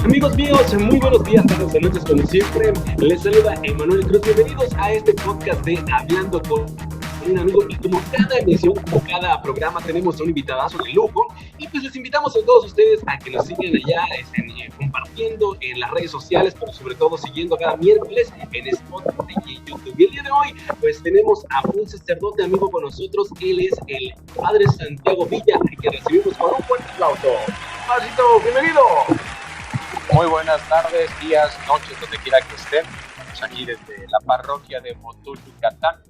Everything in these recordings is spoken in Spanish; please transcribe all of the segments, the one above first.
Amigos míos, muy buenos días, tardes, noches, como siempre. Les saluda Emanuel Cruz. Bienvenidos a este podcast de Hablando con un amigo. Y como cada emisión, como cada programa, tenemos un invitadazo de lujo. Y pues les invitamos a todos ustedes a que nos sigan allá, compartiendo en las redes sociales, pero sobre todo siguiendo cada miércoles en Spotify y en YouTube. Y el día de hoy, pues tenemos a un sacerdote amigo con nosotros. Él es el Padre Santiago Villa, que recibimos con un fuerte aplauso. Padrecito, bienvenido. Muy buenas tardes, días, noches, donde quiera que estén. Estamos aquí desde la parroquia de Motul, Yucatán,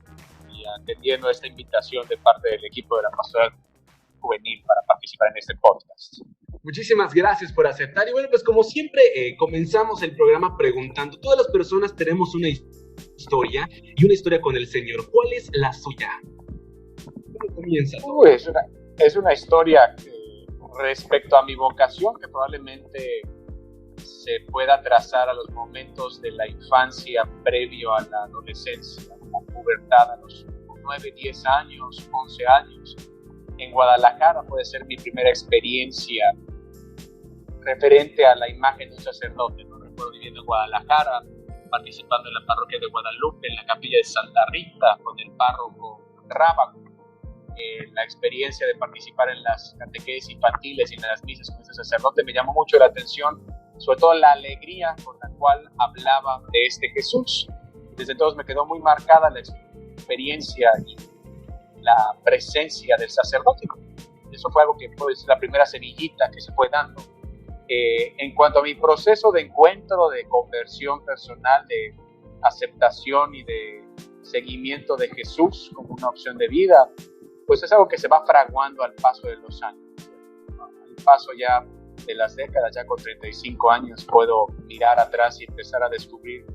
y atendiendo esta invitación de parte del equipo de la Pastoral Juvenil para participar en este podcast. Muchísimas gracias por aceptar. Y bueno, pues como siempre, comenzamos el programa preguntando. Todas las personas tenemos una historia y una historia con el Señor. ¿Cuál es la suya? ¿Cómo comienza todo? Es una historia respecto a mi vocación que probablemente se pueda trazar a los momentos de la infancia previo a la adolescencia, la pubertad a los 9, 10 años, 11 años. En Guadalajara puede ser mi primera experiencia referente a la imagen de un sacerdote. ¿No? Recuerdo viviendo en Guadalajara, participando en la parroquia de Guadalupe, en la capilla de Santa Rita, con el párroco Rábago. La experiencia de participar en las catequesis infantiles y en las misas con este sacerdote me llamó mucho la atención, sobre todo la alegría con la cual hablaba de este Jesús. Desde entonces me quedó muy marcada la experiencia y la presencia del sacerdote. Eso fue algo que puedo decir, la primera semillita que se fue dando. En cuanto a mi proceso de encuentro, de conversión personal, de aceptación y de seguimiento de Jesús como una opción de vida, pues es algo que se va fraguando al paso de los años. Al paso ya de las décadas, ya con 35 años, puedo mirar atrás y empezar a descubrir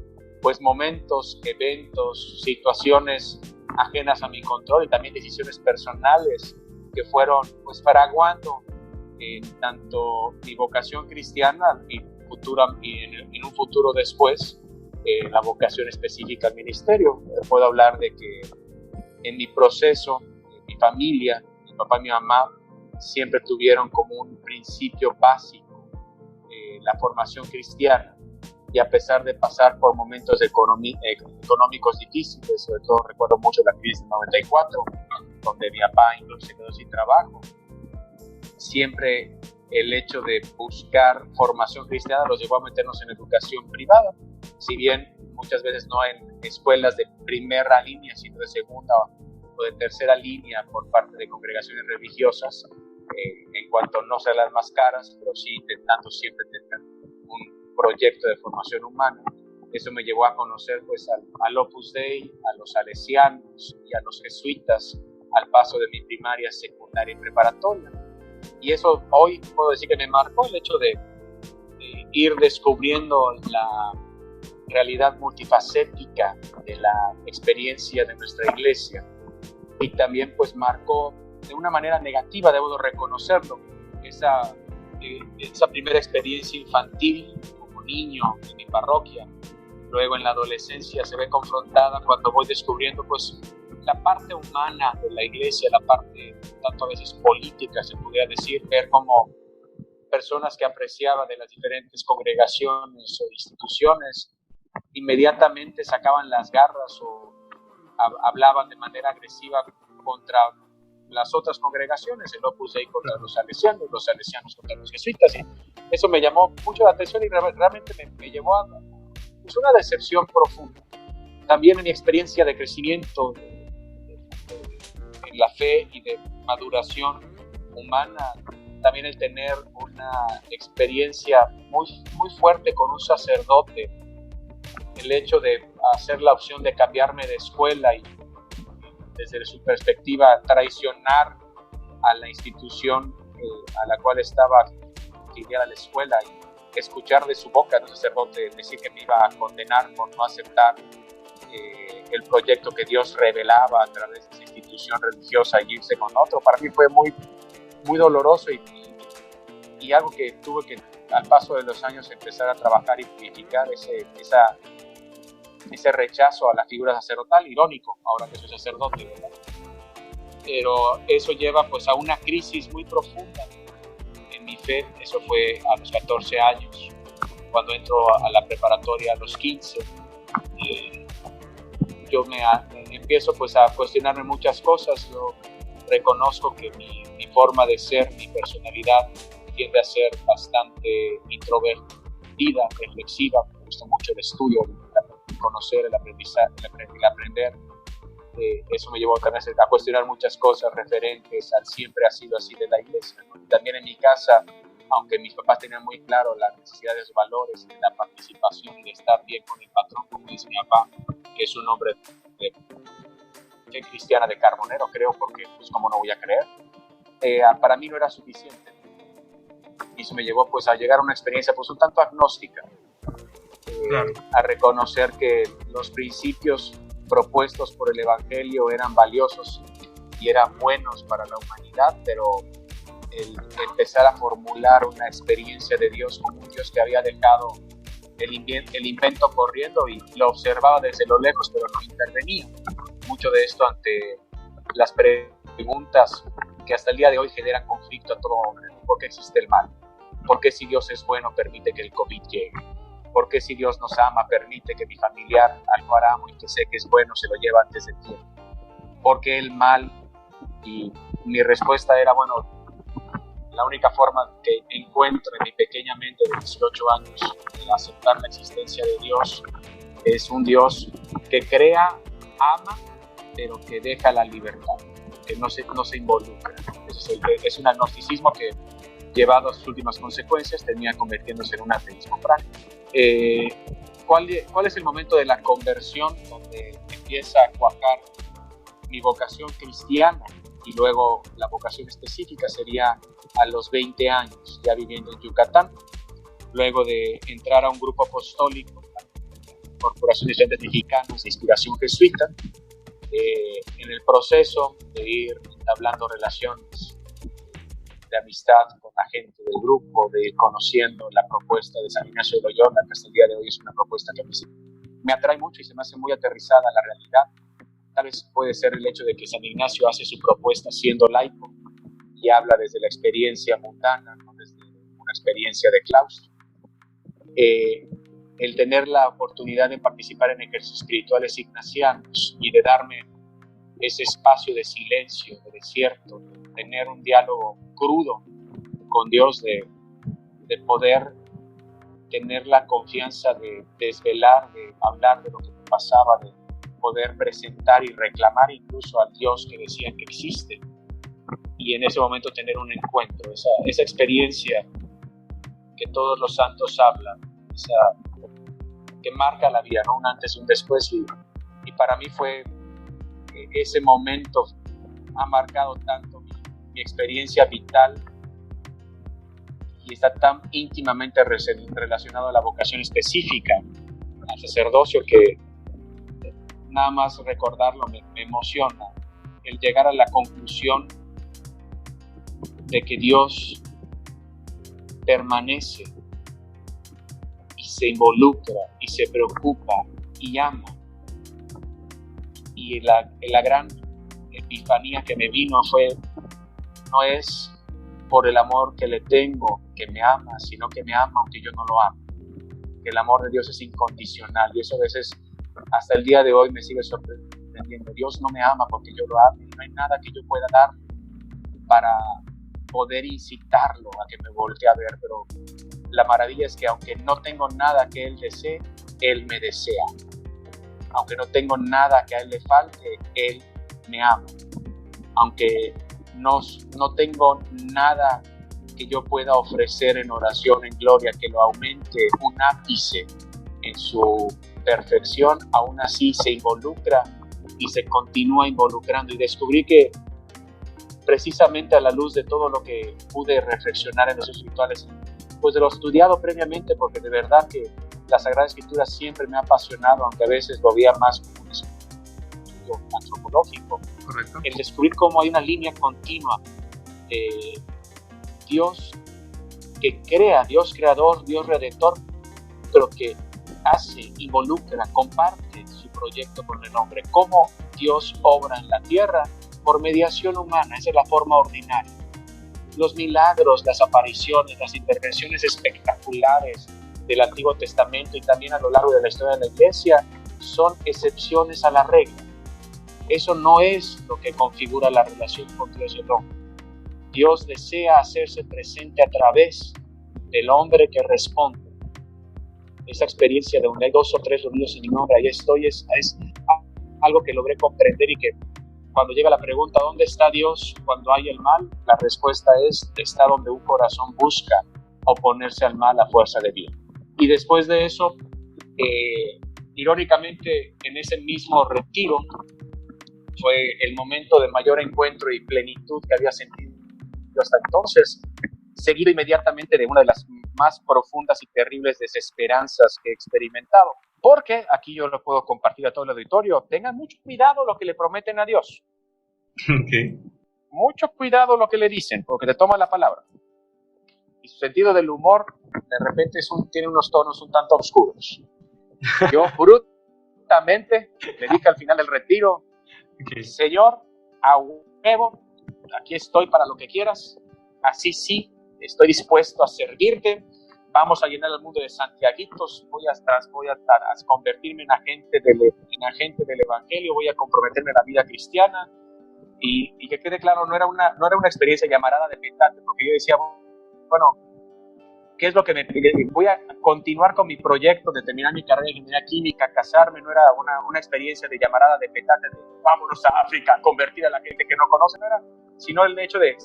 pues momentos, eventos, situaciones ajenas a mi control y también decisiones personales que fueron pues fraguando tanto mi vocación cristiana y en un futuro después la vocación específica al ministerio. Puedo hablar de que en mi proceso, mi familia, mi papá y mi mamá siempre tuvieron como un principio básico la formación cristiana, y a pesar de pasar por momentos económicos difíciles, sobre todo recuerdo mucho la crisis del 94, donde mi papá incluso se quedó sin trabajo, siempre el hecho de buscar formación cristiana los llevó a meternos en educación privada, si bien muchas veces no en escuelas de primera línea, sino de segunda o de tercera línea por parte de congregaciones religiosas, en cuanto no ser las más caras, pero sí intentando siempre tener un proyecto de formación humana. Eso me llevó a conocer pues al Opus Dei, a los salesianos y a los jesuitas al paso de mi primaria, secundaria y preparatoria. Y eso hoy puedo decir que me marcó el hecho de ir descubriendo la realidad multifacética de la experiencia de nuestra iglesia, y también pues marcó de una manera negativa, debo de reconocerlo, esa primera experiencia infantil como niño en mi parroquia. Luego en la adolescencia se ve confrontada cuando voy descubriendo pues la parte humana de la iglesia, la parte tanto a veces política, se pudiera decir, ver como personas que apreciaba de las diferentes congregaciones o instituciones inmediatamente sacaban las garras o hablaban de manera agresiva contra las otras congregaciones, el Opus Dei contra los salesianos contra los jesuitas, y eso me llamó mucho la atención y realmente me llevó a pues, una decepción profunda. También en mi experiencia de crecimiento en la fe y de maduración humana, también el tener una experiencia muy, muy fuerte con un sacerdote, el hecho de hacer la opción de cambiarme de escuela y desde su perspectiva traicionar a la institución a la cual estaba afiliada a la escuela, y escuchar de su boca de un sacerdote decir que me iba a condenar por no aceptar el proyecto que Dios revelaba a través de esa institución religiosa y irse con otro. Para mí fue muy, muy doloroso y algo que tuve que al paso de los años empezar a trabajar y purificar ese rechazo a la figura sacerdotal, irónico, ahora que soy sacerdote, ¿verdad? Pero eso lleva pues a una crisis muy profunda en mi fe. Eso fue a los 14 años, cuando entro a la preparatoria a los 15, yo me empiezo pues a cuestionarme muchas cosas. Yo reconozco que mi forma de ser, mi personalidad tiende a ser bastante introvertida, reflexiva. Me gusta mucho el estudio, el conocer, el aprendizaje, el aprender. Eso me llevó también a cuestionar muchas cosas referentes al siempre ha sido así de la iglesia, ¿no? También en mi casa, aunque mis papás tenían muy claro las necesidades, los valores de la participación y de estar bien con el patrón, como dice mi papá, que es un hombre de fe cristiana de Carbonero, creo, porque pues cómo no voy a creer, para mí no era suficiente. Y eso me llevó pues a llegar a una experiencia pues un tanto agnóstica, claro, a reconocer que los principios propuestos por el Evangelio eran valiosos y eran buenos para la humanidad, pero el empezar a formular una experiencia de Dios como un Dios que había dejado el invento corriendo y lo observaba desde lo lejos, pero no intervenía. Mucho de esto ante las preguntas que hasta el día de hoy generan conflicto a todo hombre. ¿Por qué existe el mal? ¿Por qué si Dios es bueno permite que el COVID llegue? ¿Por qué si Dios nos ama permite que mi familiar, al cual amo y que sé que es bueno, se lo lleva antes de tiempo? ¿Por qué el mal? Y mi respuesta era, bueno, la única forma que encuentro en mi pequeña mente de 18 años de aceptar la existencia de Dios es un Dios que crea, ama, pero que deja la libertad, que no se involucra. Es un agnosticismo que, llevado a sus últimas consecuencias, termina convirtiéndose en un ateísmo práctico. ¿Cuál es el momento de la conversión donde empieza a cuajar mi vocación cristiana? Y luego la vocación específica sería a los 20 años, ya viviendo en Yucatán, luego de entrar a un grupo apostólico, Corporación de Estudiantes Mexicanos de inspiración jesuita, en el proceso de ir entablando relaciones de amistad con la gente del grupo, de ir conociendo la propuesta de San Ignacio de Loyola, que hasta el día de hoy es una propuesta que a mí me atrae mucho y se me hace muy aterrizada a la realidad. Tal vez puede ser el hecho de que San Ignacio hace su propuesta siendo laico y habla desde la experiencia mundana, no desde una experiencia de claustro. El tener la oportunidad de participar en ejercicios espirituales ignacianos y de darme ese espacio de silencio, de desierto, de tener un diálogo crudo con Dios, de poder tener la confianza de desvelar, de hablar de lo que me pasaba, de poder presentar y reclamar incluso al Dios que decían que existe, y en ese momento tener un encuentro, esa experiencia que todos los santos hablan, que marca la vida, ¿no? Un antes y un después, y para mí fue ese momento ha marcado tanto mi experiencia vital y está tan íntimamente relacionado a la vocación específica, al sacerdocio, que nada más recordarlo me emociona, el llegar a la conclusión de que Dios permanece y se involucra y se preocupa y ama. Y la gran epifanía que me vino no es por el amor que le tengo, que me ama, sino que me ama aunque yo no lo amo. Que el amor de Dios es incondicional, y eso a veces hasta el día de hoy me sigue sorprendiendo. Dios no me ama porque yo lo amo, y no hay nada que yo pueda dar para poder incitarlo a que me voltee a ver, pero la maravilla es que aunque no tengo nada que Él desee, Él me desea. Aunque no tengo nada que a Él le falte, Él me ama. Aunque no tengo nada que yo pueda ofrecer en oración, en gloria, que lo aumente un ápice en su perfección, aún así se involucra y se continúa involucrando. Y descubrí que precisamente a la luz de todo lo que pude reflexionar en los espirituales, pues de lo estudiado previamente, porque de verdad que la Sagrada Escritura siempre me ha apasionado, aunque a veces lo veía más como un estudio antropológico. Correcto. El descubrir cómo hay una línea continua de Dios que crea, Dios creador, Dios redentor, pero que hace, involucra, comparte su proyecto con el hombre. Cómo Dios obra en la tierra por mediación humana, esa es la forma ordinaria. Los milagros, las apariciones, las intervenciones espectaculares del Antiguo Testamento y también a lo largo de la historia de la Iglesia son excepciones a la regla. Eso no es lo que configura la relación con Dios y el hombre. Dios desea hacerse presente a través del hombre que responde. Esa experiencia de donde hay 2 o 3 reunidos en mi nombre, ahí estoy, es algo que logré comprender, y que cuando llega la pregunta ¿dónde está Dios cuando hay el mal? La respuesta es: está donde un corazón busca oponerse al mal a fuerza de bien. Y después de eso, irónicamente, en ese mismo retiro fue el momento de mayor encuentro y plenitud que había sentido hasta entonces, seguido inmediatamente de una de las más profundas y terribles desesperanzas que he experimentado. Porque, aquí yo lo puedo compartir a todo el auditorio, tengan mucho cuidado lo que le prometen a Dios. Okay. Mucho cuidado lo que le dicen, porque te toma la palabra. Y su sentido del humor, de repente, tiene unos tonos un tanto oscuros. Yo, brutamente, le dije al final del retiro: okay, Señor, a huevo, aquí estoy para lo que quieras, así estoy dispuesto a servirte, vamos a llenar el mundo de santiaguitos, voy a convertirme en agente del Evangelio, voy a comprometerme en la vida cristiana, y que quede claro, no era una experiencia llamarada de petate, porque yo decía, bueno, ¿qué es lo que voy a continuar con mi proyecto de terminar mi carrera de ingeniería química, casarme? No era una experiencia de llamarada de petate, de vámonos a África, convertir a la gente que no conoce, no era, sino el hecho de,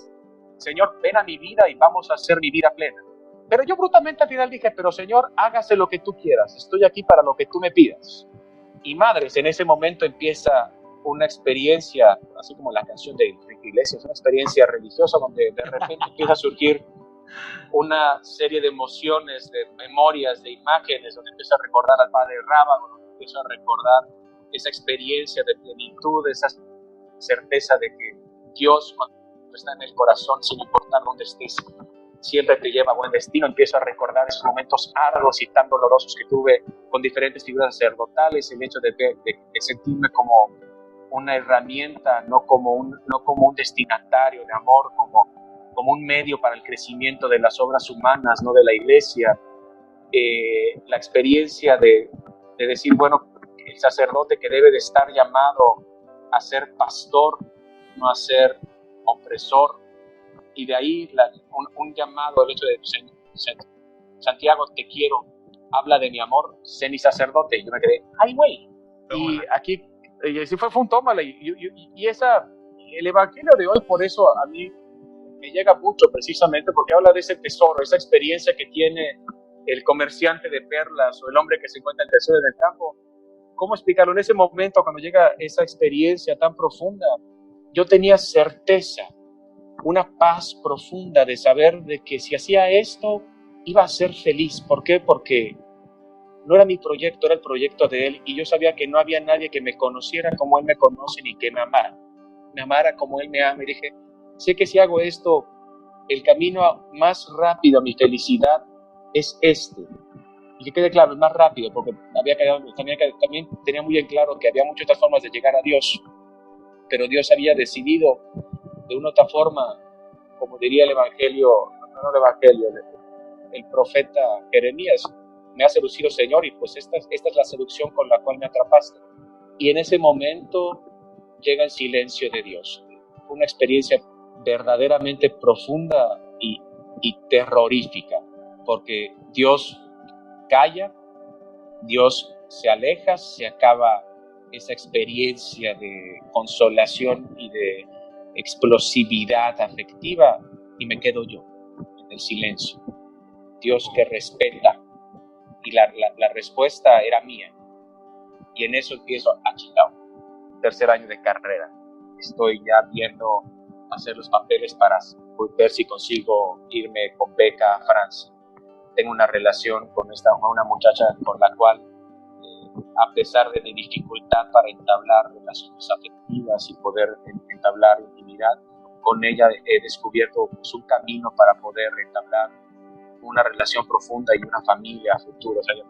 Señor, ven a mi vida y vamos a hacer mi vida plena. Pero yo brutamente al final dije, pero Señor, hágase lo que tú quieras, estoy aquí para lo que tú me pidas. Y madres, en ese momento empieza una experiencia, así como la canción de Enrique Iglesias, una experiencia religiosa donde de repente empieza a surgir una serie de emociones, de memorias, de imágenes, donde empiezo a recordar al padre Rábago, donde empiezo a recordar esa experiencia de plenitud, esa certeza de que Dios, cuando está en el corazón, sin importar dónde estés, siempre te lleva a buen destino. Empiezo a recordar esos momentos arduos y tan dolorosos que tuve con diferentes figuras sacerdotales, el hecho de sentirme como una herramienta, no como un destinatario de amor, como un medio para el crecimiento de las obras humanas, no de la iglesia. La experiencia de decir, bueno, el sacerdote que debe de estar llamado a ser pastor, no a ser opresor, y de ahí un llamado, el hecho de Santiago, te quiero, habla de mi amor, sé mi sacerdote, y yo me quedé, ¡ay, güey! Y aquí, y así fue un tómala, y el evangelio de hoy, por eso a mí me llega mucho, precisamente porque habla de ese tesoro, esa experiencia que tiene el comerciante de perlas o el hombre que se encuentra en el tesoro del campo. ¿Cómo explicarlo? En ese momento, cuando llega esa experiencia tan profunda, yo tenía certeza, una paz profunda de saber de que si hacía esto, iba a ser feliz. ¿Por qué? Porque no era mi proyecto, era el proyecto de Él, y yo sabía que no había nadie que me conociera como Él me conoce, ni que me amara como Él me ama, y dije, sé que si hago esto, el camino más rápido a mi felicidad es este. Y que quede claro, es más rápido, porque también tenía muy en claro que había muchas otras formas de llegar a Dios, pero Dios había decidido de una otra forma, como diría el profeta Jeremías, me ha seducido, Señor, y pues esta es la seducción con la cual me atrapaste. Y en ese momento llega el silencio de Dios. Fue una experiencia verdaderamente profunda y terrorífica, porque Dios calla, Dios se aleja, se acaba esa experiencia de consolación y de explosividad afectiva, y me quedo yo en el silencio. Dios que respeta, y la respuesta era mía, y en eso empiezo a Chicago, 3er año de carrera. Estoy ya viendo hacer los papeles para ver si consigo irme con beca a Francia. Tengo una relación con una muchacha con la cual, a pesar de mi dificultad para entablar relaciones afectivas y poder entablar intimidad, con ella he descubierto un camino para poder entablar una relación profunda y una familia a futuro. O sea, yo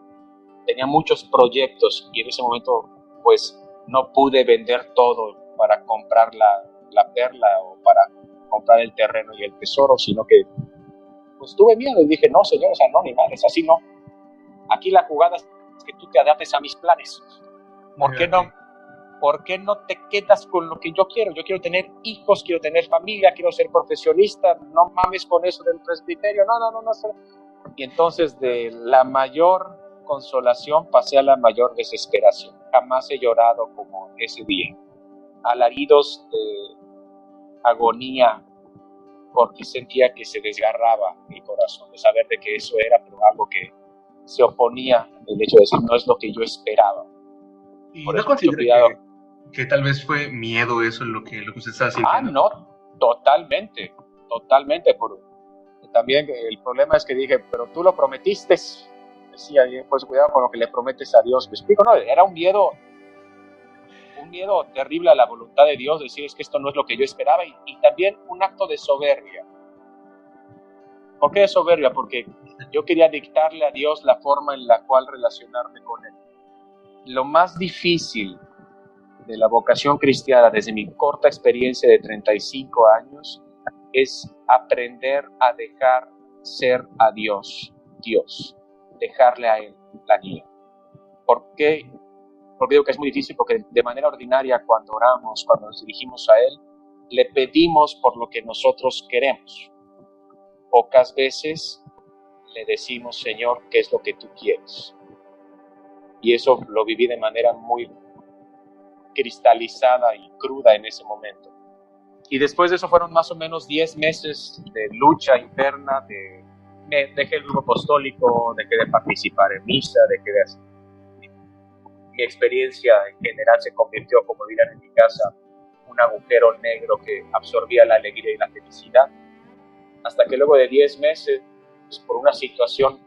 tenía muchos proyectos, y en ese momento pues no pude vender todo para comprar la perla o para comprar el terreno y el tesoro, sino que pues tuve miedo y dije, no, Señor, o sea, no, ni madres, así no. Aquí la jugada es que tú te adaptes a mis planes. ¿Por qué no? ¿Por qué no te quedas con lo que yo quiero? Yo quiero tener hijos, quiero tener familia, quiero ser profesionista. No mames con eso del presbiterio. No. Y entonces de la mayor consolación pasé a la mayor desesperación. Jamás he llorado como ese día. Alaridos de agonía, porque sentía que se desgarraba el corazón de saber de que eso era, pero algo que se oponía el hecho de decir no es lo que yo esperaba. ¿Y no considera que tal vez fue miedo eso lo que usted está sintiendo? No, totalmente. También el problema es que dije, pero tú lo prometiste. Decía, pues cuidado con lo que le prometes a Dios. ¿Me explico? No, era un miedo terrible a la voluntad de Dios, decir es que esto no es lo que yo esperaba, y también un acto de soberbia. ¿Por qué de soberbia? Porque yo quería dictarle a Dios la forma en la cual relacionarme con Él. Lo más difícil de la vocación cristiana, desde mi corta experiencia de 35 años, es aprender a dejar ser a Dios, dejarle a Él la guía. ¿Por qué? Porque digo que es muy difícil, porque de manera ordinaria cuando oramos, cuando nos dirigimos a Él, le pedimos por lo que nosotros queremos. Pocas veces le decimos, Señor, ¿qué es lo que tú quieres? Y eso lo viví de manera muy cristalizada y cruda en ese momento. Y después de eso fueron más o menos 10 meses de lucha interna, dejé el grupo apostólico, dejé de participar en misa, dejé de hacer. Mi experiencia en general se convirtió, como dirán en mi casa, un agujero negro que absorbía la alegría y la felicidad, hasta que luego de 10 meses, por una situación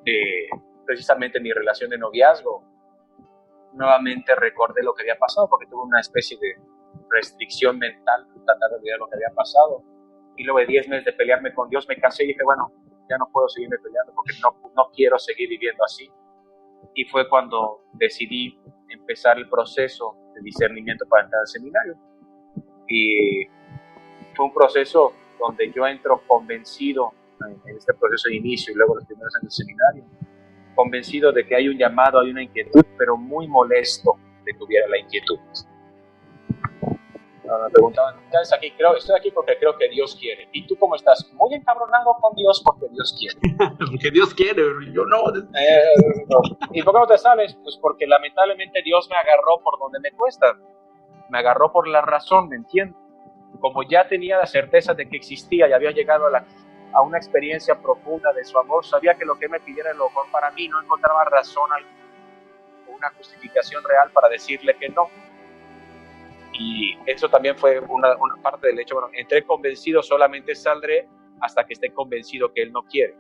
de precisamente mi relación de noviazgo, nuevamente recordé lo que había pasado, porque tuve una especie de restricción mental, tratando de olvidar lo que había pasado, y luego de 10 meses de pelearme con Dios, me cansé y dije, bueno, ya no puedo seguirme peleando porque no quiero seguir viviendo así. Y fue cuando decidí empezar el proceso de discernimiento para entrar al seminario. Y fue un proceso donde yo entro convencido en este proceso de inicio y luego los primeros años del seminario, convencido de que hay un llamado, hay una inquietud, pero muy molesto de que hubiera la inquietud. Me preguntaban, ¿estás aquí? Estoy aquí porque creo que Dios quiere. ¿Y tú cómo estás? Muy encabronado con Dios porque Dios quiere. Porque Dios quiere, yo no. ¿Y por qué no te sales? Pues porque lamentablemente Dios me agarró por donde me cuesta. Me agarró por la razón, ¿me entiendes? Como ya tenía la certeza de que existía y había llegado a una experiencia profunda de su amor, sabía que lo que me pidiera era lo mejor para mí, no encontraba razón o una justificación real para decirle que no. Y eso también fue una parte del hecho. Bueno, entré convencido, solamente saldré hasta que esté convencido que Él no quiere.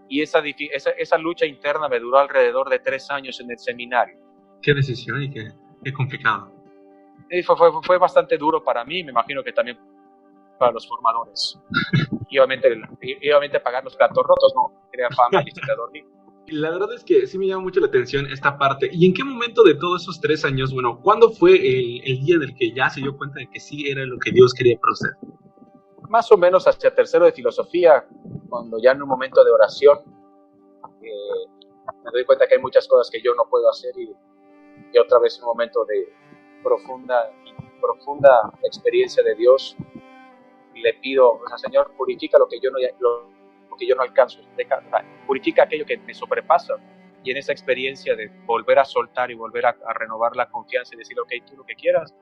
Y esa lucha interna me duró alrededor de 3 años en el seminario. Qué decisión y qué complicado. Y fue bastante duro para mí, me imagino que también para los formadores. Y obviamente pagar los platos rotos, no, crea fama y se dormir. La verdad es que sí me llama mucho la atención esta parte. ¿Y en qué momento de todos esos 3 años, bueno, cuándo fue el día en el que ya se dio cuenta de que sí era lo que Dios quería para usted? Más o menos hacia tercero de filosofía, cuando ya en un momento de oración me doy cuenta que hay muchas cosas que yo no puedo hacer y otra vez un momento de profunda experiencia de Dios, y le pido, o sea, Señor, purifica lo que yo no alcanzo, purifica aquello que me sobrepasa. Y en esa experiencia de volver a soltar y volver a renovar la confianza y decir, ok, tú lo que quieras,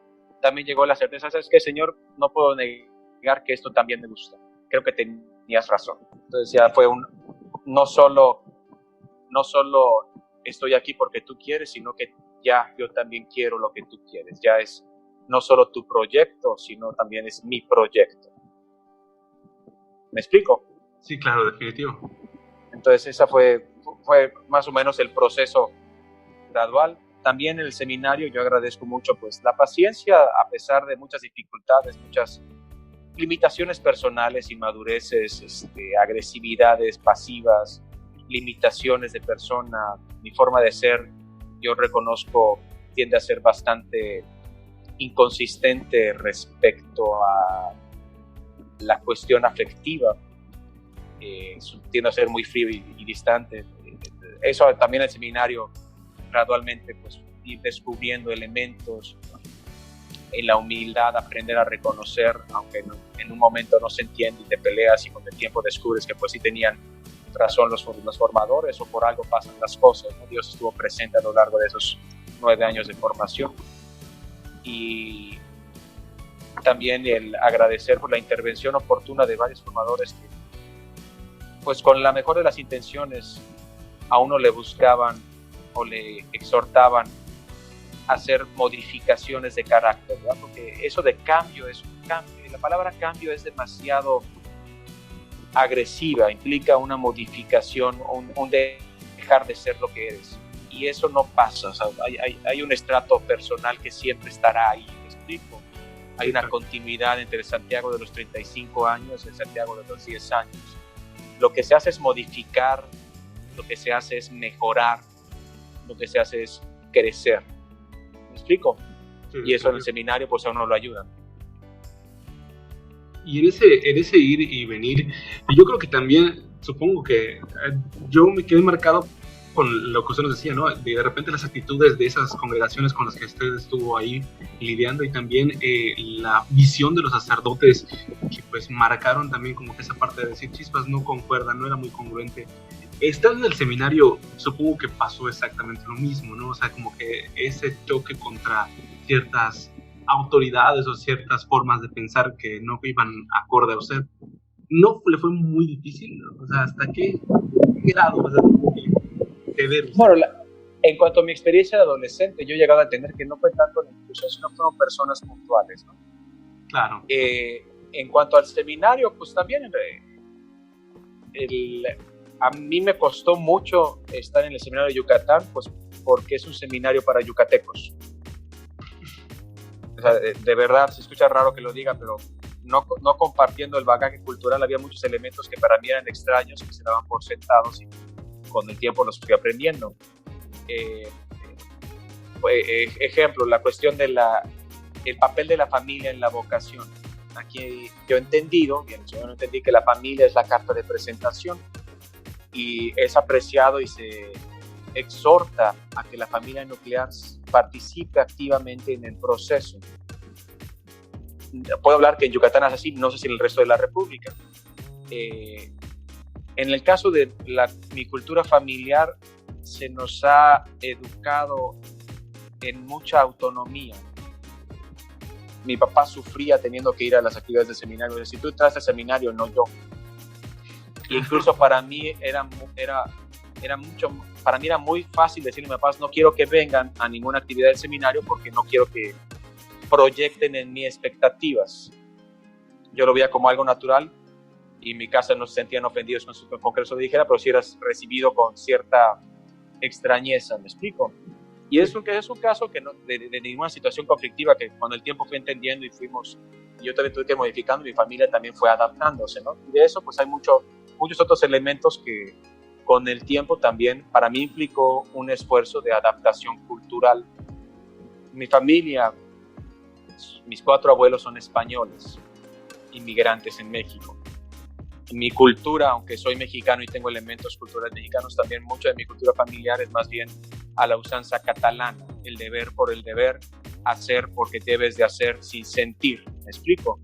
también llegó la certeza, ¿sabes qué, Señor? No puedo negar que esto también me gusta. Creo que tenías razón. Entonces ya fue no solo estoy aquí porque tú quieres, sino que ya yo también quiero lo que tú quieres. Ya es no solo tu proyecto, sino también es mi proyecto. ¿Me explico? Sí, claro, definitivo. Entonces esa fue más o menos el proceso gradual. También en el seminario yo agradezco mucho pues la paciencia, a pesar de muchas dificultades, muchas limitaciones personales, inmadureces, agresividades pasivas, limitaciones de persona. Mi forma de ser, yo reconozco, tiende a ser bastante inconsistente respecto a la cuestión afectiva. Tiendo a ser muy frío y distante. eso también el seminario gradualmente, pues ir descubriendo elementos en la humildad, aprender a reconocer, aunque en un momento no se entiende y te peleas y con el tiempo descubres que pues sí tenían razón los formadores o por algo pasan las cosas, ¿no? Dios estuvo presente a lo largo de esos 9 años de formación. Y también el agradecer por la intervención oportuna de varios formadores que pues con la mejor de las intenciones a uno le buscaban o le exhortaban a hacer modificaciones de carácter, ¿verdad? Porque eso de cambio es un cambio, y la palabra cambio es demasiado agresiva, implica una modificación, un dejar de ser lo que eres, y eso no pasa, o sea, hay un estrato personal que siempre estará ahí, ¿me explico? Hay una continuidad entre el Santiago de los 35 años y el Santiago de los 10 años. Lo que se hace es modificar, lo que se hace es mejorar, lo que se hace es crecer. ¿Me explico? Sí, y eso en el seminario pues a uno lo ayuda. Y en ese ir y venir, yo creo que también, supongo que yo me quedé marcado con lo que usted nos decía, ¿no? De repente las actitudes de esas congregaciones con las que usted estuvo ahí lidiando, y también la visión de los sacerdotes que pues marcaron también como que esa parte de decir chispas no concuerdan, no era muy congruente. Estando en el seminario, supongo que pasó exactamente lo mismo, ¿no? O sea, como que ese choque contra ciertas autoridades o ciertas formas de pensar que no iban acorde a usted, ¿no le fue muy difícil? O sea, ¿hasta qué grado? O sea, bueno, en cuanto a mi experiencia de adolescente, yo he llegado a entender que no fue tanto la inclusión, sino fueron personas puntuales, ¿no? Claro. En cuanto al seminario, pues también a mí me costó mucho estar en el seminario de Yucatán, pues porque es un seminario para yucatecos. O sea, de verdad, se escucha raro que lo diga, pero no compartiendo el bagaje cultural, había muchos elementos que para mí eran extraños, que se daban por sentados y con el tiempo los fui aprendiendo. Ejemplo, la cuestión del papel de la familia en la vocación. Aquí yo he entendido que la familia es la carta de presentación y es apreciado y se exhorta a que la familia nuclear participe activamente en el proceso. Puedo hablar que en Yucatán es así, no sé si en el resto de la República. En el caso de mi cultura familiar, se nos ha educado en mucha autonomía. Mi papá sufría teniendo que ir a las actividades del seminario. Si tú entras al seminario, no yo. Y incluso para mí era muy fácil decirle a mis papás, no quiero que vengan a ninguna actividad del seminario porque no quiero que proyecten en mí expectativas. Yo lo veía como algo natural y en mi casa no se sentían ofendidos con que eso lo dijera, pero sí eras recibido con cierta extrañeza, ¿me explico? Y es un caso que no, de ninguna situación conflictiva, que con el tiempo fui entendiendo y yo también tuve que ir modificando, mi familia también fue adaptándose, ¿no? Y de eso pues hay muchos otros elementos que con el tiempo también para mí implicó un esfuerzo de adaptación cultural. Mi familia, mis 4 abuelos son españoles, inmigrantes en México. Mi cultura, aunque soy mexicano y tengo elementos culturales mexicanos, también mucho de mi cultura familiar es más bien a la usanza catalana, el deber por el deber, hacer porque debes de hacer sin sentir, ¿me explico?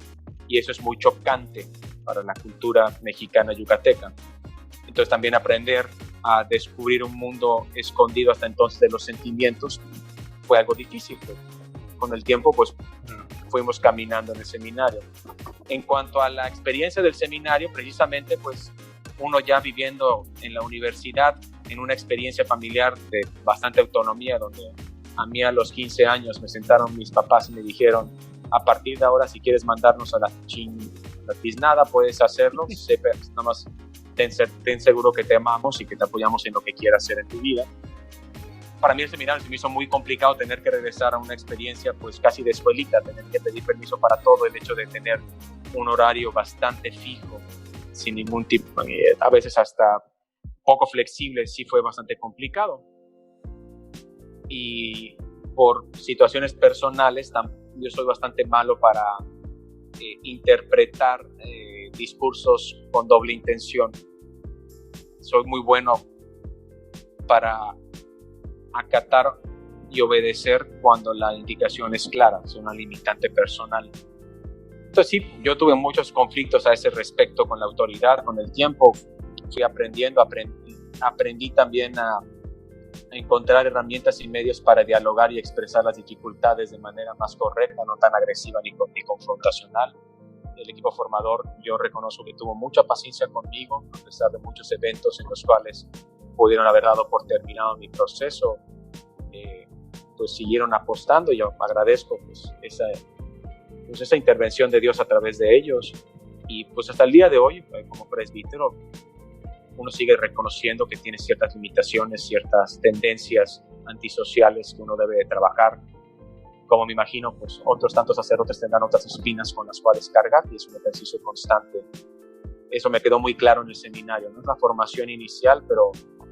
Y eso es muy chocante para la cultura mexicana yucateca. Entonces también aprender a descubrir un mundo escondido hasta entonces de los sentimientos fue algo difícil. Con el tiempo pues fuimos caminando en el seminario. En cuanto a la experiencia del seminario, precisamente pues uno ya viviendo en la universidad, en una experiencia familiar de bastante autonomía, donde a mí a los 15 años me sentaron mis papás y me dijeron, a partir de ahora si quieres mandarnos a la tiznada puedes hacerlo, nada más ten seguro que te amamos y que te apoyamos en lo que quieras hacer en tu vida. Para mí el seminario se me hizo muy complicado tener que regresar a una experiencia pues casi de escuelita, tener que pedir permiso para todo, el hecho de tener un horario bastante fijo, sin ningún tipo, a veces hasta poco flexible, sí fue bastante complicado. Y por situaciones personales, yo soy bastante malo para interpretar discursos con doble intención. Soy muy bueno para acatar y obedecer cuando la indicación es clara, es una limitante personal. Entonces sí, yo tuve muchos conflictos a ese respecto con la autoridad, con el tiempo. Fui aprendiendo, aprendí también a encontrar herramientas y medios para dialogar y expresar las dificultades de manera más correcta, no tan agresiva ni confrontacional. El equipo formador, yo reconozco que tuvo mucha paciencia conmigo, a pesar de muchos eventos en los cuales pudieron haber dado por terminado mi proceso. Pues siguieron apostando y yo agradezco pues esa intervención de Dios a través de ellos. Y pues hasta el día de hoy, como presbítero, uno sigue reconociendo que tiene ciertas limitaciones, ciertas tendencias antisociales que uno debe trabajar. Como me imagino, pues otros tantos sacerdotes tendrán otras espinas con las cuales cargar, y es un ejercicio constante. Eso me quedó muy claro en el seminario. No es la formación inicial, pero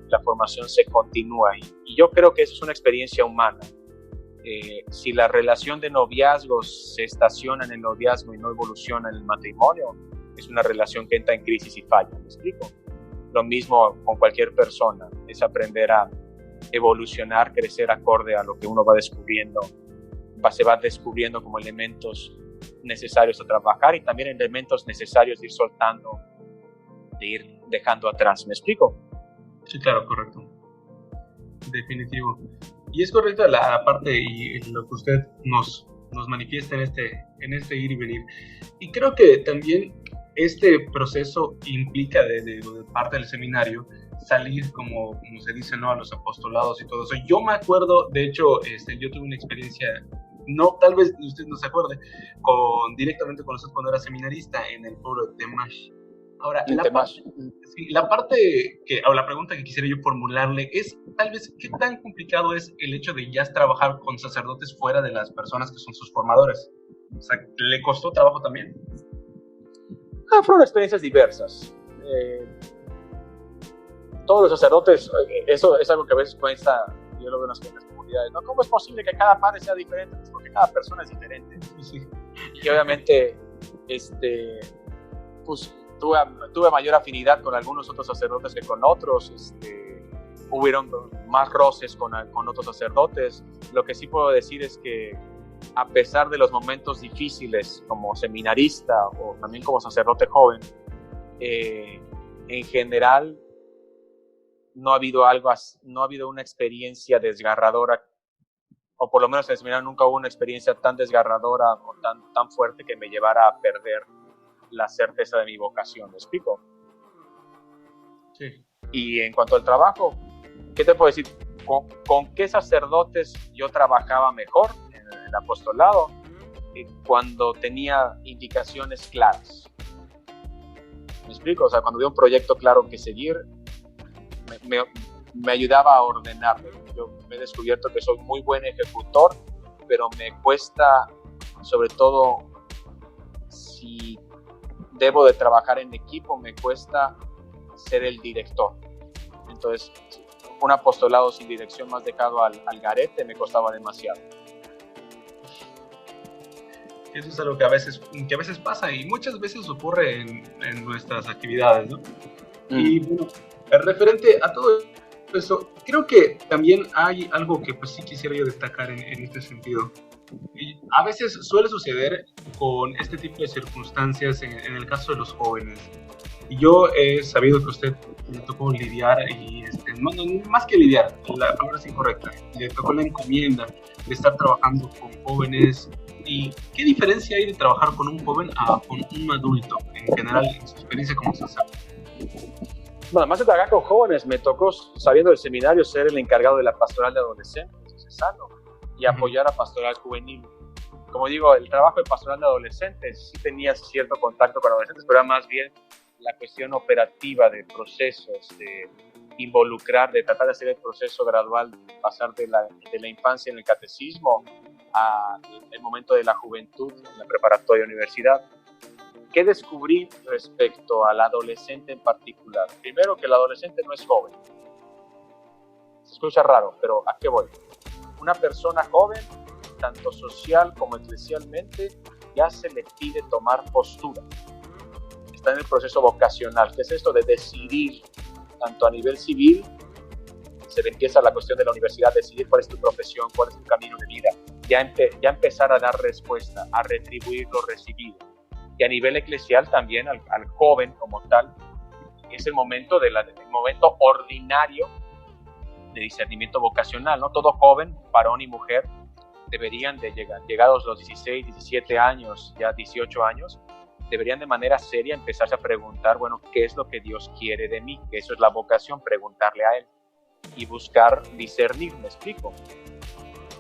la formación se continúa. Y yo creo que eso es una experiencia humana. Si la relación de noviazgo se estaciona en el noviazgo y no evoluciona en el matrimonio, es una relación que entra en crisis y falla. ¿Me explico? Lo mismo con cualquier persona, es aprender a evolucionar, crecer acorde a lo que uno va descubriendo, se va descubriendo como elementos necesarios a trabajar y también elementos necesarios de ir soltando, de ir dejando atrás. ¿Me explico? Sí, claro, correcto. Definitivo. Y es correcta la parte y lo que usted nos manifiesta en este ir y venir. Y creo que también este proceso implica de parte del seminario salir, como se dice, ¿no?, a los apostolados y todo eso. Yo me acuerdo, de hecho, yo tuve una experiencia, no, tal vez usted no se acuerde, directamente con usted cuando era seminarista en el pueblo de Temash. Ahora, la pregunta que quisiera yo formularle es, tal vez, ¿qué tan complicado es el hecho de ya trabajar con sacerdotes fuera de las personas que son sus formadores? O sea, ¿le costó trabajo también? Fueron experiencias diversas. Todos los sacerdotes, eso es algo que a veces cuesta, yo lo veo en las comunidades, ¿no? ¿Cómo es posible que cada padre sea diferente? Pues porque cada persona es diferente. Sí. Y obviamente, pues tuve mayor afinidad con algunos otros sacerdotes que con otros. Hubieron más roces con otros sacerdotes. Lo que sí puedo decir es que a pesar de los momentos difíciles como seminarista o también como sacerdote joven, en general no ha habido una experiencia desgarradora, o por lo menos en el seminario nunca hubo una experiencia tan desgarradora o tan fuerte que me llevara a perder la certeza de mi vocación. ¿Me explico? Sí. Y en cuanto al trabajo, ¿qué te puedo decir? ¿Con qué sacerdotes yo trabajaba mejor en el apostolado? Cuando tenía indicaciones claras. ¿Me explico? O sea, cuando había un proyecto claro que seguir, me ayudaba a ordenarme. Yo me he descubierto que soy muy buen ejecutor, pero me cuesta, sobre todo si debo de trabajar en equipo, me cuesta ser el director. Entonces, un apostolado sin dirección más dejado al garete me costaba demasiado. Eso es algo que a veces pasa y muchas veces ocurre en nuestras actividades, ¿no? Y bueno, referente a todo eso, creo que también hay algo que pues sí quisiera yo destacar en este sentido. Y a veces suele suceder con este tipo de circunstancias en el caso de los jóvenes. Y yo he sabido que a usted le tocó lidiar, y no, más que lidiar, la palabra es incorrecta, le tocó la encomienda de estar trabajando con jóvenes. ¿Y qué diferencia hay de trabajar con un joven a con un adulto, en general, en su experiencia como sacerdote? Bueno, más de trabajar con jóvenes, me tocó, sabiendo del seminario, ser el encargado de la pastoral de adolescentes, diocesano, y apoyar a pastoral juvenil. Como digo, el trabajo de pastoral de adolescentes sí tenía cierto contacto con adolescentes, pero era más bien la cuestión operativa de procesos, de involucrar, de tratar de hacer el proceso gradual, pasar de la infancia en el catecismo al momento de la juventud, en la preparatoria universidad. ¿Qué descubrí respecto al adolescente en particular? Primero, que el adolescente no es joven. Se escucha raro, pero ¿a qué voy? Una persona joven, tanto social como eclesialmente, ya se le pide tomar postura. Está en el proceso vocacional, que es esto de decidir, tanto a nivel civil se empieza la cuestión de la universidad, decidir cuál es tu profesión, cuál es tu camino de vida, ya empezar a dar respuesta, a retribuir lo recibido. Y a nivel eclesial también al joven como tal, es el momento, el momento ordinario de discernimiento vocacional, ¿no? Todo joven, varón y mujer, deberían de llegados los 16, 17 años, ya 18 años, deberían de manera seria empezarse a preguntar, bueno, ¿qué es lo que Dios quiere de mí? Que eso es la vocación, preguntarle a Él y buscar discernir, ¿me explico?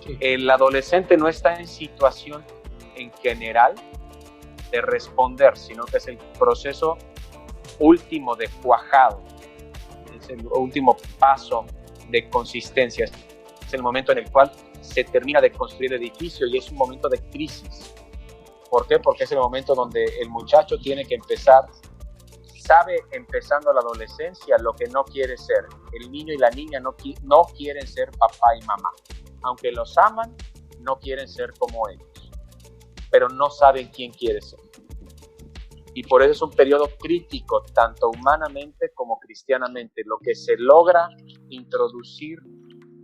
Sí. El adolescente no está en situación en general de responder, sino que es el proceso último de cuajado, es el último paso de consistencia, es el momento en el cual se termina de construir el edificio y es un momento de crisis. ¿Por qué? Porque es el momento donde el muchacho tiene que empezar, sabe empezando la adolescencia lo que no quiere ser. El niño y la niña no quieren ser papá y mamá. Aunque los aman, no quieren ser como ellos, pero no saben quién quiere ser. Y por eso es un periodo crítico, tanto humanamente como cristianamente. Lo que se logra introducir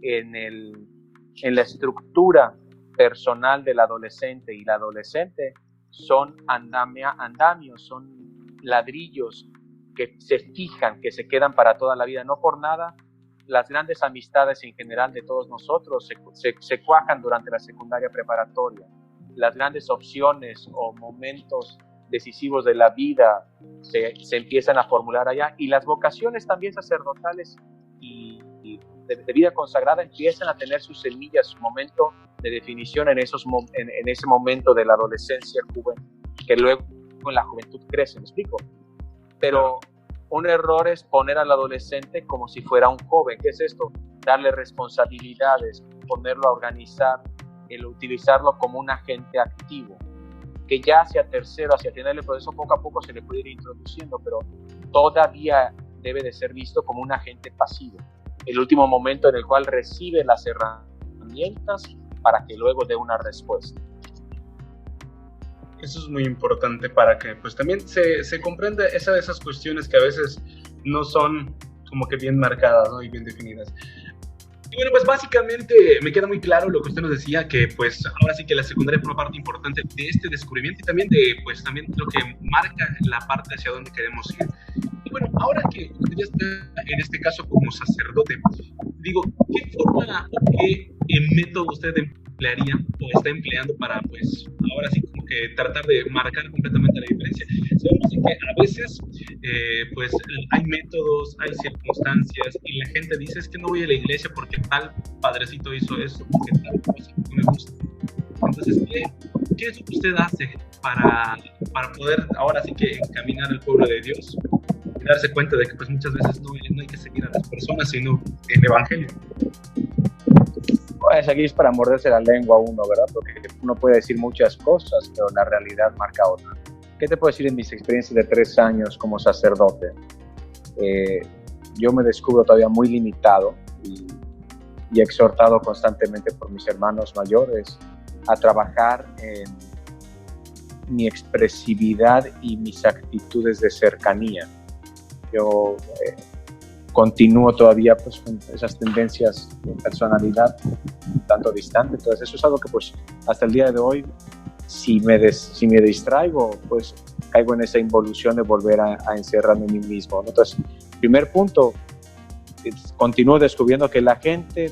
en la estructura personal del adolescente y la adolescente son andamios, son ladrillos que se fijan, que se quedan para toda la vida. No por nada, las grandes amistades en general de todos nosotros se cuajan durante la secundaria preparatoria. Las grandes opciones o momentos decisivos de la vida se empiezan a formular allá, y las vocaciones también sacerdotales y de vida consagrada empiezan a tener sus semillas, su momento de definición en ese momento de la adolescencia joven, que luego en la juventud crece, ¿me explico? Pero un error es poner al adolescente como si fuera un joven. ¿Qué es esto? Darle responsabilidades, ponerlo a organizar, el utilizarlo como un agente activo, que ya hacia tercero, hacia final del proceso, poco a poco se le puede ir introduciendo, pero todavía debe de ser visto como un agente pasivo. El último momento en el cual recibe las herramientas para que luego dé una respuesta. Eso es muy importante para que pues también se comprenda esas cuestiones que a veces no son como que bien marcadas, ¿no? Y bien definidas. Y bueno, pues básicamente me queda muy claro lo que usted nos decía, que pues ahora sí que la secundaria fue una parte importante de este descubrimiento y también de pues también lo que marca la parte hacia donde queremos ir. Y bueno, ahora que usted ya está en este caso como sacerdote, digo, ¿qué forma o qué método usted emplearía o está empleando para pues ahora sí como que tratar de marcar completamente la diferencia? Sabemos que a veces pues hay métodos, hay circunstancias y la gente dice es que no voy a la iglesia porque tal padrecito hizo eso, porque tal cosa no me gusta. Entonces, ¿qué es lo que usted hace para poder ahora sí que encaminar al pueblo de Dios y darse cuenta de que pues muchas veces no hay que seguir a las personas sino el evangelio? Pues aquí es para morderse la lengua uno, ¿verdad? Porque uno puede decir muchas cosas, pero la realidad marca otra. ¿Qué te puedo decir en mis experiencias de 3 años como sacerdote? Yo me descubro todavía muy limitado y exhortado constantemente por mis hermanos mayores a trabajar en mi expresividad y mis actitudes de cercanía. Yo continúo todavía pues, con esas tendencias de personalidad un tanto distante, entonces eso es algo que pues hasta el día de hoy, si me distraigo, pues caigo en esa involución de volver a encerrarme en mí mismo, ¿no? Entonces, primer punto, continúo descubriendo que la gente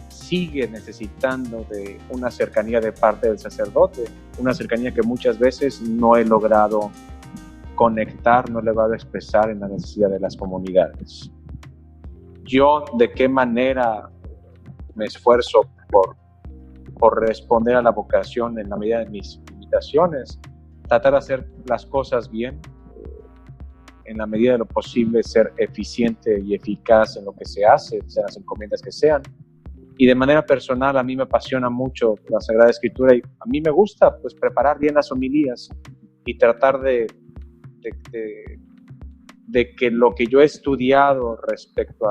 sigue necesitando de una cercanía de parte del sacerdote, una cercanía que muchas veces no he logrado conectar, no he logrado expresar en la necesidad de las comunidades. Yo, ¿de qué manera me esfuerzo por responder a la vocación en la medida de mis limitaciones? Tratar de hacer las cosas bien, en la medida de lo posible ser eficiente y eficaz en lo que se hace, sean las encomiendas que sean. Y de manera personal, a mí me apasiona mucho la Sagrada Escritura y a mí me gusta pues, preparar bien las homilías y tratar de que lo que yo he estudiado respecto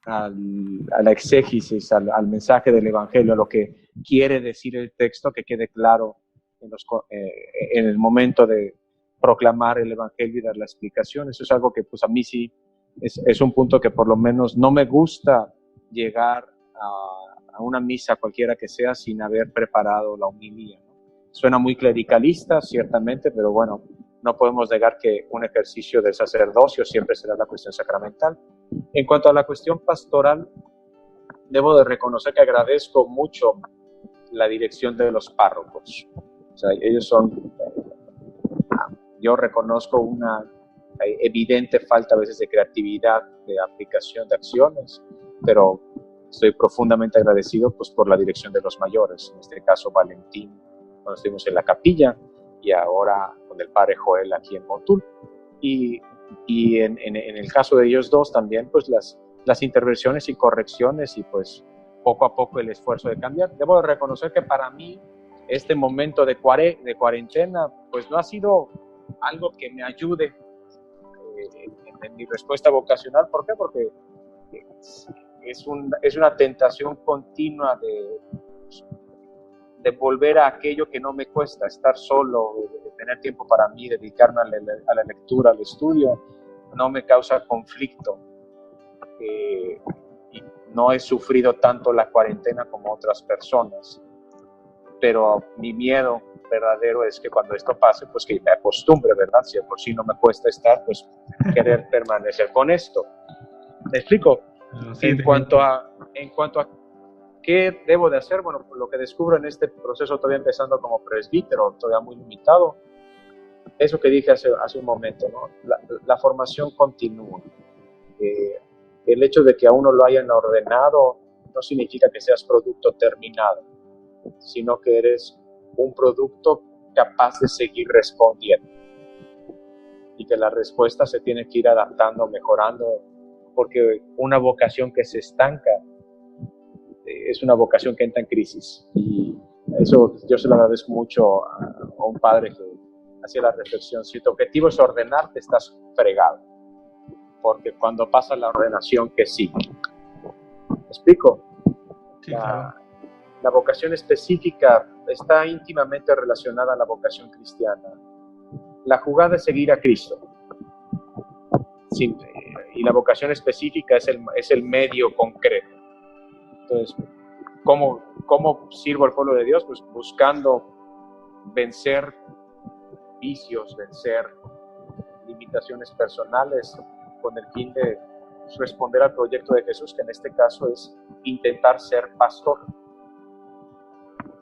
a la exégesis, al mensaje del Evangelio, a lo que quiere decir el texto, que quede claro en el momento de proclamar el Evangelio y dar la explicación. Eso es algo que pues, a mí sí es un punto que por lo menos no me gusta llegar a una misa cualquiera que sea sin haber preparado la homilía, ¿no? Suena muy clericalista, ciertamente, pero bueno, no podemos negar que un ejercicio del sacerdocio siempre será la cuestión sacramental. En cuanto a la cuestión pastoral, debo de reconocer que agradezco mucho la dirección de los párrocos. O sea, ellos son, yo reconozco una evidente falta a veces de creatividad, de aplicación de acciones, pero estoy profundamente agradecido pues, por la dirección de los mayores, en este caso Valentín, cuando estuvimos en la capilla, y ahora con el padre Joel aquí en Motul. Y en el caso de ellos dos también, pues las intervenciones y correcciones y pues poco a poco el esfuerzo de cambiar. Debo de reconocer que para mí este momento de cuarentena pues no ha sido algo que me ayude en mi respuesta vocacional. ¿Por qué? Porque es una tentación continua de volver a aquello que no me cuesta, estar solo, de tener tiempo para mí, dedicarme a la lectura, al estudio, no me causa conflicto. Y no he sufrido tanto la cuarentena como otras personas, pero mi miedo verdadero es que cuando esto pase, pues que me acostumbre, ¿verdad? Si de por sí no me cuesta estar, pues querer permanecer con esto. ¿Me explico? Sí, en cuanto a ¿qué debo de hacer? Bueno, lo que descubro en este proceso, todavía empezando como presbítero, todavía muy limitado, eso que dije hace un momento, ¿no? La formación continúa. El hecho de que a uno lo hayan ordenado no significa que seas producto terminado, sino que eres un producto capaz de seguir respondiendo. Y que la respuesta se tiene que ir adaptando, mejorando, porque una vocación que se estanca es una vocación que entra en crisis. Y eso yo se lo agradezco mucho a un padre que hacía la reflexión: si tu objetivo es ordenarte, estás fregado, porque cuando pasa la ordenación, ¿qué sigue? ¿Me explico? Sí, claro. La vocación específica está íntimamente relacionada a la vocación cristiana. La jugada es seguir a Cristo. Sí, y la vocación específica es el medio concreto. Entonces, ¿cómo sirvo al pueblo de Dios? Pues buscando vencer vicios, vencer limitaciones personales, con el fin de responder al proyecto de Jesús, que en este caso es intentar ser pastor.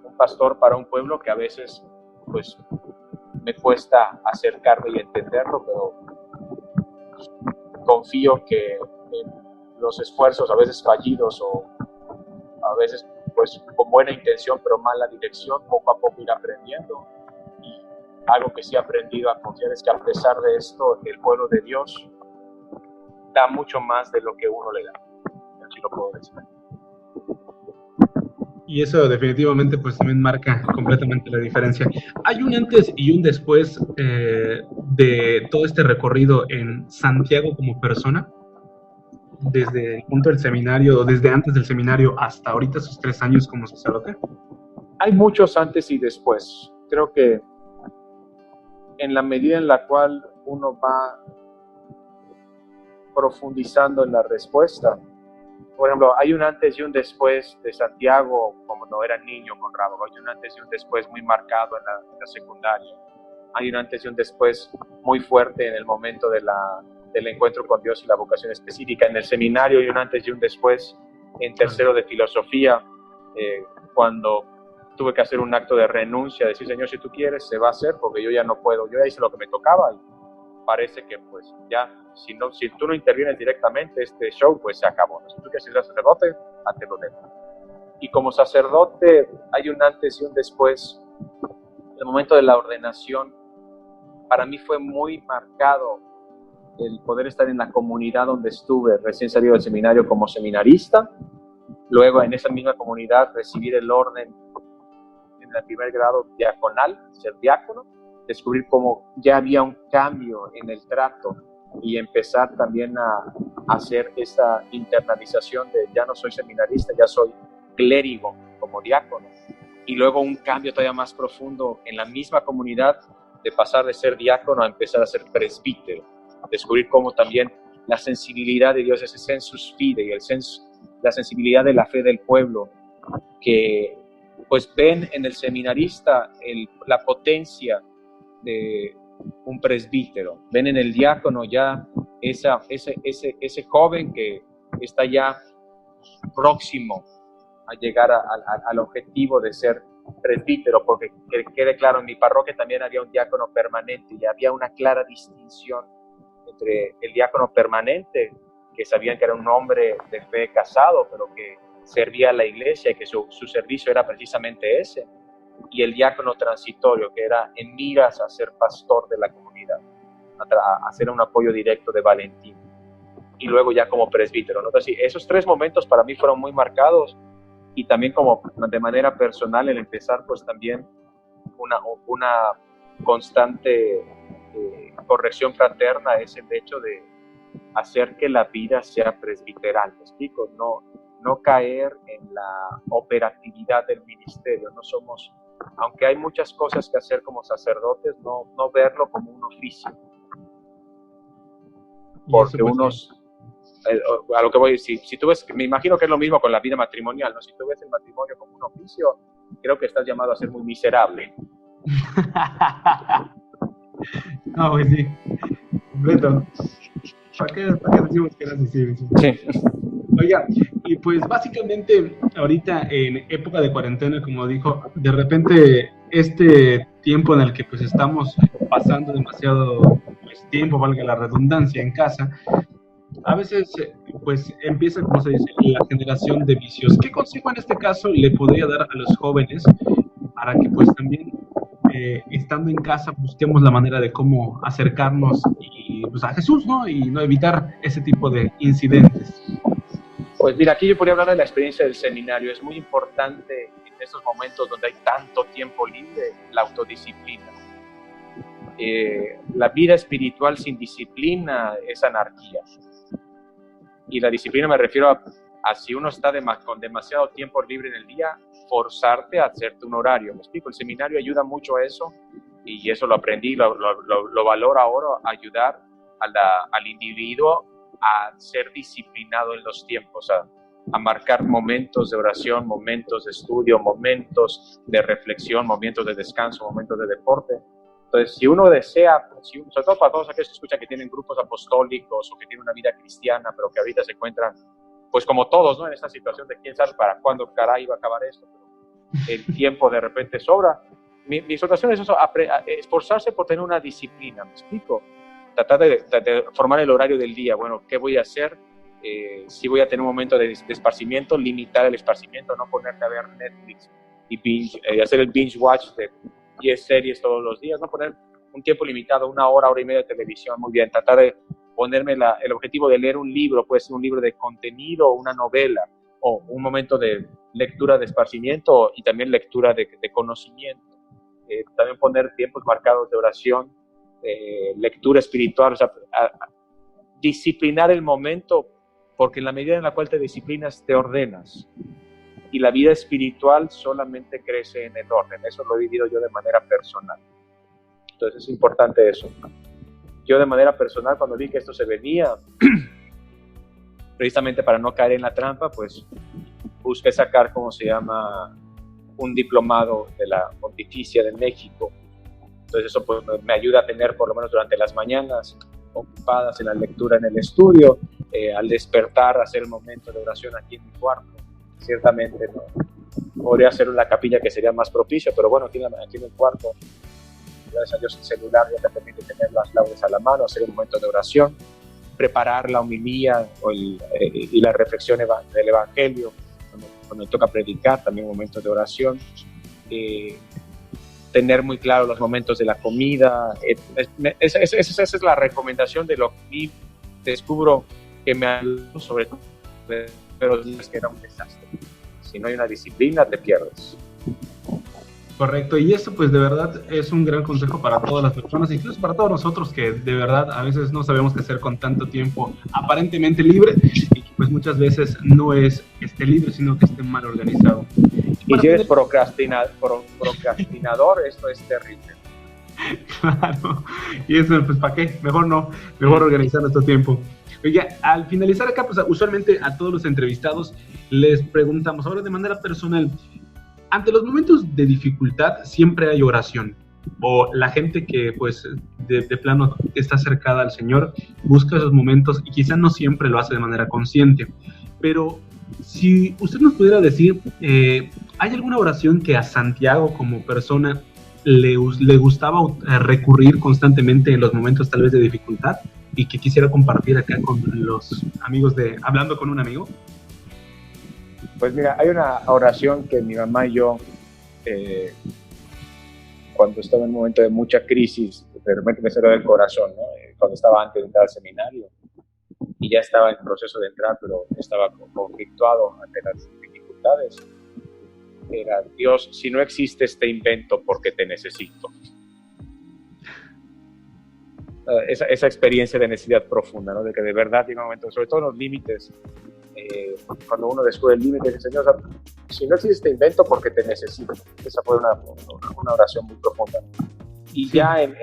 Un pastor para un pueblo que a veces pues me cuesta acercarme y entenderlo, pero confío que en los esfuerzos a veces fallidos o a veces pues con buena intención pero mala dirección, poco a poco ir aprendiendo. Y algo que sí he aprendido a confiar es que a pesar de esto, el pueblo de Dios da mucho más de lo que uno le da. Así lo puedo decir. Y eso definitivamente pues también marca completamente la diferencia. ¿Hay un antes y un después de todo este recorrido en Santiago como persona? Desde el punto del seminario, desde antes del seminario hasta ahorita, sus 3 años como sacerdote. Hay muchos antes y después. Creo que en la medida en la cual uno va profundizando en la respuesta, por ejemplo, hay un antes y un después de Santiago, como no era niño con Rábago. Hay un antes y un después muy marcado en la secundaria. Hay un antes y un después muy fuerte en el momento del encuentro con Dios y la vocación específica. En el seminario hay un antes y un después en tercero de filosofía, cuando tuve que hacer un acto de renuncia, decir: Señor, si tú quieres, se va a hacer, porque yo ya no puedo. Yo ya hice lo que me tocaba y parece que pues ya, si tú no intervienes directamente, este show pues se acabó. Si tú quieres ser sacerdote, hazte lo dejo. Y como sacerdote hay un antes y un después. El momento de la ordenación para mí fue muy marcado el poder estar en la comunidad donde estuve recién salido del seminario como seminarista, luego en esa misma comunidad recibir el orden en el primer grado diaconal, ser diácono, descubrir cómo ya había un cambio en el trato y empezar también a hacer esa internalización de ya no soy seminarista, ya soy clérigo como diácono. Y luego un cambio todavía más profundo en la misma comunidad, de pasar de ser diácono a empezar a ser presbítero. Descubrir cómo también la sensibilidad de Dios, ese sensus fidei, la sensibilidad de la fe del pueblo, que pues ven en el seminarista la potencia de un presbítero, ven en el diácono ya ese joven que está ya próximo a llegar al objetivo de ser presbítero, porque que quede claro, en mi parroquia también había un diácono permanente y había una clara distinción entre el diácono permanente, que sabían que era un hombre de fe casado, pero que servía a la iglesia y que su servicio era precisamente ese, y el diácono transitorio, que era en miras a ser pastor de la comunidad, a hacer un apoyo directo de Valentín, y luego ya como presbítero, ¿no? Entonces, esos 3 momentos para mí fueron muy marcados, y también como de manera personal el empezar pues también una constante corrección fraterna es el hecho de hacer que la vida sea presbiteral, ¿me explico? No caer en la operatividad del ministerio, no somos, aunque hay muchas cosas que hacer como sacerdotes, no verlo como un oficio, porque unos... A lo que voy, si tú ves, me imagino que es lo mismo con la vida matrimonial, ¿no? Si tú ves el matrimonio como un oficio, creo que estás llamado a ser muy miserable. No, pues sí, completo. ¿Para qué decimos que era así? Sí. Oiga, y pues básicamente ahorita en época de cuarentena, como dijo, de repente este tiempo en el que pues estamos pasando demasiado pues, tiempo, valga la redundancia, en casa, a veces pues empieza, como se dice, la generación de vicios. ¿Qué consejo en este caso le podría dar a los jóvenes para que pues también estando en casa busquemos la manera de cómo acercarnos y, pues, a Jesús, ¿no? Y no evitar ese tipo de incidentes? Pues mira, aquí yo podría hablar de la experiencia del seminario. Es muy importante en estos momentos donde hay tanto tiempo libre, la autodisciplina. La vida espiritual sin disciplina es anarquía. Y la disciplina me refiero a si uno está con demasiado tiempo libre en el día, forzarte a hacerte un horario. ¿Me explico? El seminario ayuda mucho a eso, y eso lo aprendí, lo valoro ahora, ayudar al individuo a ser disciplinado en los tiempos, a marcar momentos de oración, momentos de estudio, momentos de reflexión, momentos de descanso, momentos de deporte. Entonces, si uno desea, sobre todo para todos aquellos que escuchan que tienen grupos apostólicos o que tienen una vida cristiana, pero que ahorita se encuentran, pues como todos, ¿no? En esta situación de quién sabe para cuándo caray va a acabar esto, pero el tiempo de repente sobra. Mi exhortación es eso, esforzarse por tener una disciplina, ¿me explico? Tratar de formar el horario del día. Bueno, ¿qué voy a hacer? Si voy a tener un momento de esparcimiento, limitar el esparcimiento, no ponerte a ver Netflix y hacer el binge watch de 10 series todos los días, no poner un tiempo limitado, 1 hora, 1 hora y media de televisión, muy bien, tratar de ponerme el objetivo de leer un libro, puede ser un libro de contenido o una novela, o un momento de lectura de esparcimiento y también lectura de conocimiento. También poner tiempos marcados de oración, lectura espiritual, o sea, disciplinar el momento, porque en la medida en la cual te disciplinas, te ordenas. Y la vida espiritual solamente crece en el orden. Eso lo he vivido yo de manera personal. Entonces es importante eso. Yo de manera personal, cuando vi que esto se venía, precisamente para no caer en la trampa, pues busqué sacar, ¿cómo se llama?, un diplomado de la Pontificia de México. Entonces eso pues, me ayuda a tener, por lo menos durante las mañanas, ocupadas en la lectura, en el estudio, al despertar, hacer el momento de oración aquí en mi cuarto. Ciertamente no podría hacer una capilla que sería más propicio, pero bueno, aquí en el cuarto, gracias a Dios, el celular ya te permite tener las laudes a la mano, hacer un momento de oración, preparar la homilía y la reflexión del Evangelio, cuando me toca predicar, también momentos de oración, tener muy claro los momentos de la comida. Esa es la recomendación de lo que descubro que me ayudó, sobre todo, pero es que era un desastre. Si no hay una disciplina, te pierdes. Correcto, y esto pues de verdad es un gran consejo para todas las personas, incluso para todos nosotros que de verdad a veces no sabemos qué hacer con tanto tiempo aparentemente libre y que pues muchas veces no es que esté libre, sino que esté mal organizado. Y si eres procrastinador, esto es terrible. Claro, y eso, pues, ¿para qué? Mejor no, mejor organizar nuestro tiempo. Oiga, al finalizar acá, pues, usualmente a todos los entrevistados les preguntamos, ahora de manera personal, ante los momentos de dificultad siempre hay oración, o la gente que, pues, de plano está acercada al Señor, busca esos momentos y quizás no siempre lo hace de manera consciente, pero si usted nos pudiera decir, ¿hay alguna oración que a Santiago como persona le gustaba recurrir constantemente en los momentos tal vez de dificultad y que quisiera compartir acá con los amigos de Hablando con un Amigo? Pues mira, hay una oración que mi mamá y yo, cuando estaba en un momento de mucha crisis, de repente me salió del corazón, ¿no? Cuando estaba antes de entrar al seminario y ya estaba en proceso de entrar, pero estaba conflictuado ante las dificultades. Era: Dios, si no existe este invento, ¿por qué te necesito? Esa experiencia de necesidad profunda, ¿no? De que de verdad llega un momento, sobre todo en los límites, cuando uno descubre el límite, dice: Señor, o sea, si no existe este invento, ¿por qué te necesito? Esa fue una oración muy profunda. Y ya en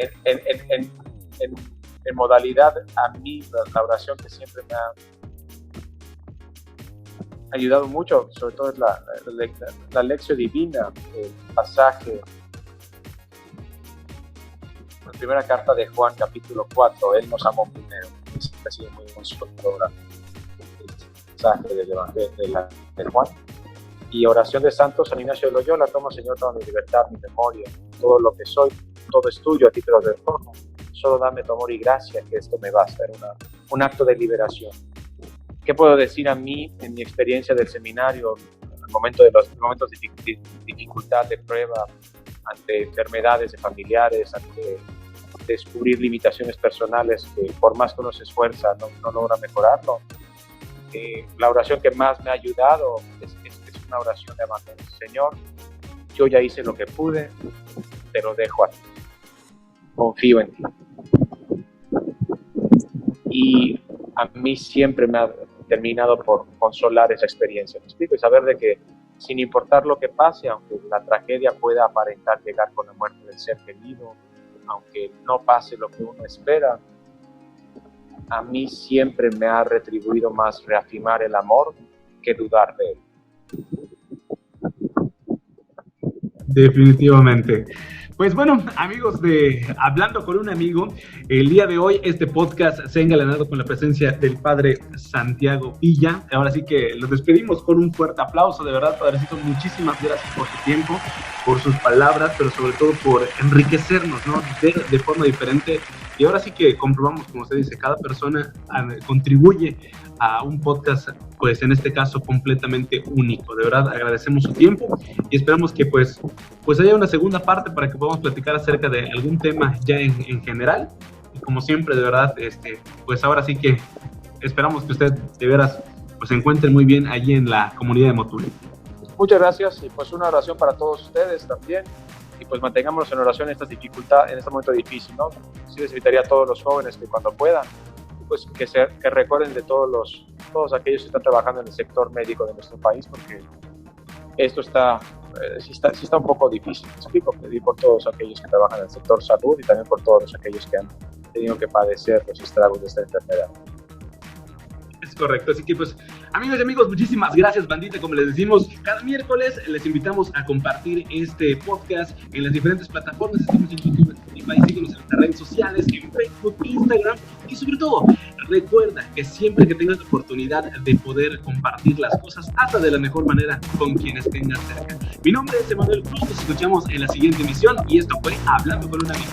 modalidad, a mí la oración que siempre me ha ayudado mucho, sobre todo es la lección divina, el pasaje, la primera carta de Juan, capítulo 4, Él nos amó primero. Es así muy consoladora el pasaje del Evangelio de Juan. Y oración de Santo San Ignacio de Loyola: toma, Señor, toda mi libertad, mi memoria, todo lo que soy, todo es tuyo, a ti te lo retorno. Solo dame tu amor y gracia, que esto me basta. Era un acto de liberación. ¿Qué puedo decir a mí en mi experiencia del seminario, en los momentos de dificultad, de prueba, ante enfermedades de familiares, ante descubrir limitaciones personales que por más que uno se esfuerza no logra mejorarlo? La oración que más me ha ayudado es una oración de abandono. Señor, yo ya hice lo que pude, te lo dejo a ti. Confío en ti. Y a mí siempre me ha terminado por consolar esa experiencia. ¿Me explico? Y saber de que sin importar lo que pase, aunque la tragedia pueda aparentar llegar con la muerte del ser querido, aunque no pase lo que uno espera, a mí siempre me ha retribuido más reafirmar el amor que dudar de él. Definitivamente. Pues bueno, amigos de Hablando con un Amigo, el día de hoy este podcast se ha engalanado con la presencia del padre Santiago Villa. Ahora sí que los despedimos con un fuerte aplauso. De verdad, padrecito, muchísimas gracias por su tiempo, por sus palabras, pero sobre todo por enriquecernos, ¿no? De forma diferente. Y ahora sí que comprobamos, como usted dice, cada persona contribuye a un podcast, pues en este caso completamente único. De verdad agradecemos su tiempo y esperamos que pues haya una segunda parte para que podamos platicar acerca de algún tema ya en general. Y como siempre, de verdad, pues ahora sí que esperamos que usted de veras pues se encuentre muy bien allí en la comunidad de Motul. Muchas gracias, y pues una oración para todos ustedes también. Y pues mantengámonos en oración en esta dificultad, en este momento difícil, ¿no? Sí les invitaría a todos los jóvenes que cuando puedan, pues que recuerden de todos aquellos que están trabajando en el sector médico de nuestro país, porque esto sí está un poco difícil. Me explico, pedir por todos aquellos que trabajan en el sector salud y también por todos aquellos que han tenido que padecer los estragos de esta enfermedad. Es correcto, así que pues amigas y amigos, muchísimas gracias, bandita. Como les decimos, cada miércoles les invitamos a compartir este podcast en las diferentes plataformas. Estamos en YouTube, Spotify, síguenos en las redes sociales, en Facebook, Instagram, y sobre todo recuerda que siempre que tengas la oportunidad de poder compartir las cosas, hazlo de la mejor manera con quienes tengas cerca. Mi nombre es Emanuel Cruz, nos escuchamos en la siguiente emisión y esto fue Hablando con un Amigo.